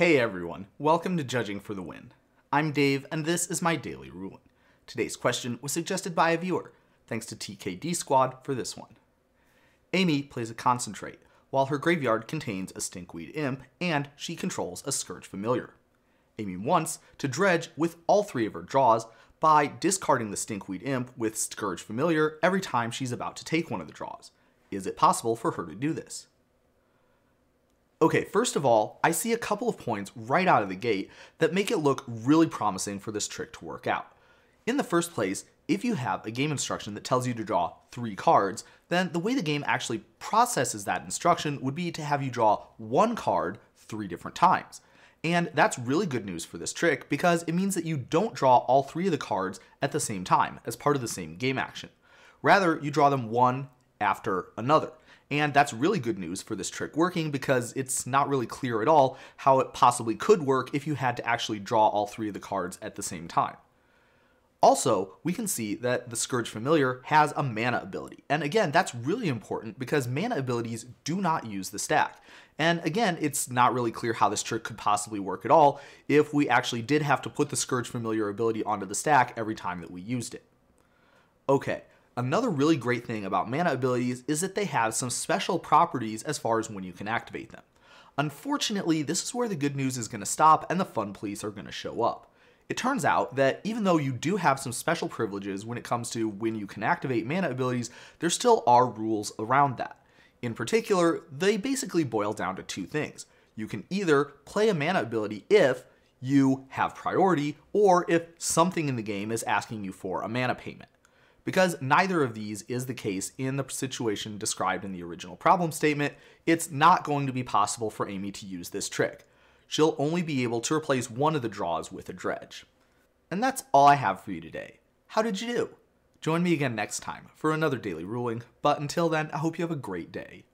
Hey everyone, welcome to Judging for the Win. I'm Dave, and this is my daily ruling. Today's question was suggested by a viewer. Thanks to TKD Squad for this one. Amy plays a concentrate, while her graveyard contains a Stinkweed imp, and she controls a Skirge Familiar. Amy wants to dredge with all three of her draws by discarding the Stinkweed imp with Skirge Familiar every time she's about to take one of the draws. Is it possible for her to do this? Okay, first of all, I see a couple of points right out of the gate that make it look really promising for this trick to work out. In the first place, if you have a game instruction that tells you to draw 3 cards, then the way the game actually processes that instruction would be to have you draw 1 card 3 different times. And that's really good news for this trick because it means that you don't draw all 3 of the cards at the same time as part of the same game action. Rather, you draw them one after another. And that's really good news for this trick working because it's not really clear at all how it possibly could work if you had to actually draw all 3 of the cards at the same time. Also, we can see that the Skirge Familiar has a mana ability. And again, that's really important because mana abilities do not use the stack. And again, it's not really clear how this trick could possibly work at all if we actually did have to put the Skirge Familiar ability onto the stack every time that we used it. Okay. Another really great thing about mana abilities is that they have some special properties as far as when you can activate them. Unfortunately, this is where the good news is going to stop and the fun police are going to show up. It turns out that even though you do have some special privileges when it comes to when you can activate mana abilities, there still are rules around that. In particular, they basically boil down to 2 things. You can either play a mana ability if you have priority or if something in the game is asking you for a mana payment. Because neither of these is the case in the situation described in the original problem statement, it's not going to be possible for Amy to use this trick. She'll only be able to replace one of the draws with a dredge. And that's all I have for you today. How did you do? Join me again next time for another daily ruling, but until then, I hope you have a great day.